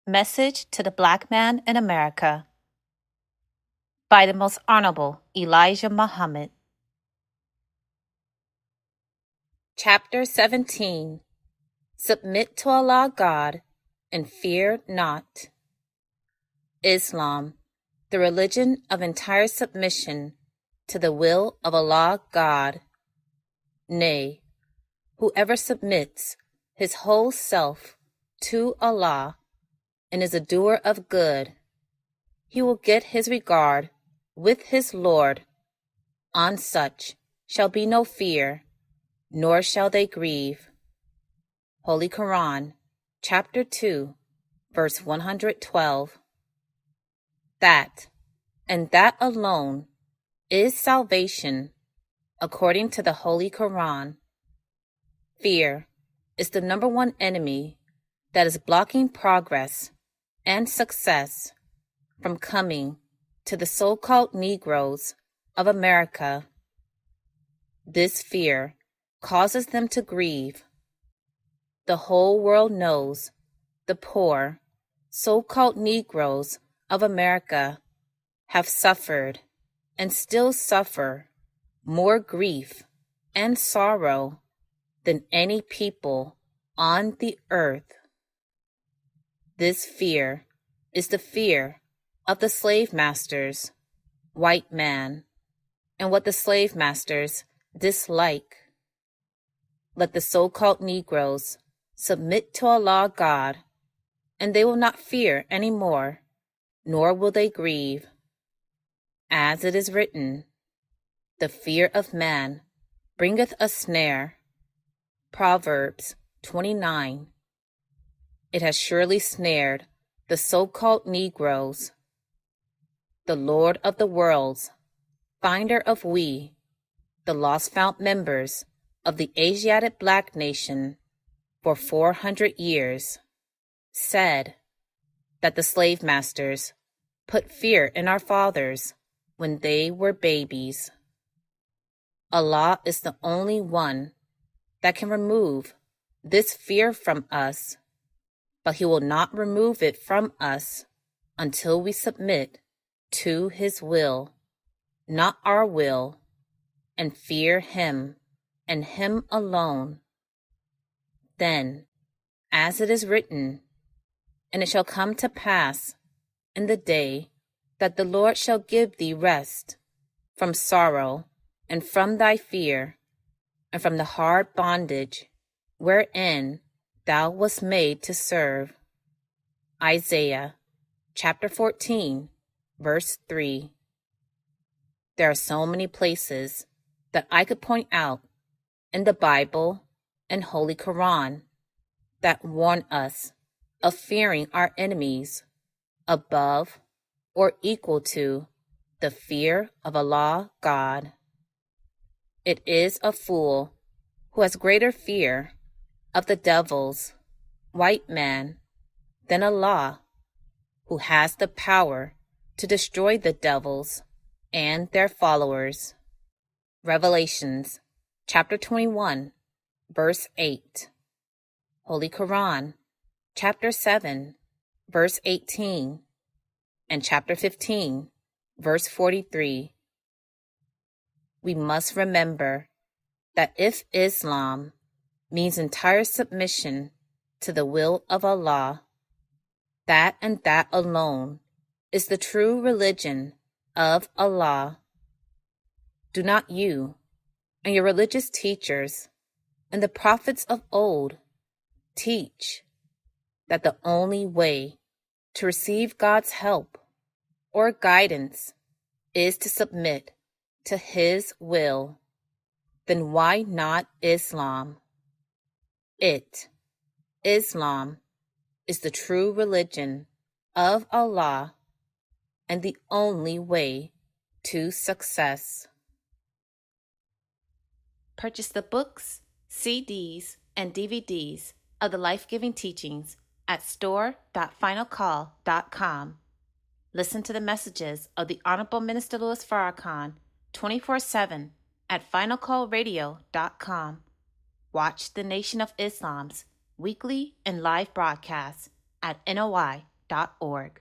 Message to the Black Man in America by the Most Honorable Elijah Muhammad. Chapter 17. Submit to Allah God and fear not. Islam, the religion of entire submission to the will of Allah God. Nay, whoever submits his whole self to Allah and is a doer of good, he will get his regard with his Lord. On such shall be no fear, nor shall they grieve. Holy Quran, chapter 2, verse 112. That, and that alone, is salvation, according to the Holy Quran. Fear is the number one enemy that is blocking progress and success from coming to the so-called Negroes of America. This fear causes them to grieve. The whole world knows the poor, so-called Negroes of America have suffered and still suffer more grief and sorrow than any people on the earth. This fear is the fear of the slave masters, white man, and what the slave masters dislike. Let the so-called Negroes submit to Allah God, and they will not fear any more, nor will they grieve. As it is written, the fear of man bringeth a snare. Proverbs 29. It has surely snared the so-called Negroes. The Lord of the worlds, finder of we, the lost-found members of the Asiatic Black nation for 400 years, said that the slave masters put fear in our fathers when they were babies. Allah is the only one that can remove this fear from us, but He will not remove it from us until we submit to His will, not our will, and fear Him and Him alone. Then, as it is written, and it shall come to pass in the day that the Lord shall give thee rest from sorrow and from thy fear and from the hard bondage wherein thou wast made to serve. Isaiah chapter 14, verse 3. There are so many places that I could point out in the Bible and Holy Quran that warn us of fearing our enemies above or equal to the fear of Allah God. It is a fool who has greater fear of the devils, white man, than Allah, who has the power to destroy the devils and their followers. Revelations chapter 21, verse 8. Holy Quran, chapter 7, verse 18, and chapter 15, verse 43. We must remember that if Islam means entire submission to the will of Allah, that and that alone is the true religion of Allah. Do not you and your religious teachers and the prophets of old teach that the only way to receive God's help or guidance is to submit to His will? Then why not Islam? Islam, is the true religion of Allah and the only way to success. Purchase the books, CDs, and DVDs of the life-giving teachings at store.finalcall.com. Listen to the messages of the Honorable Minister Louis Farrakhan 24/7 at finalcallradio.com. Watch the Nation of Islam's weekly and live broadcasts at NOI www.blackman.org.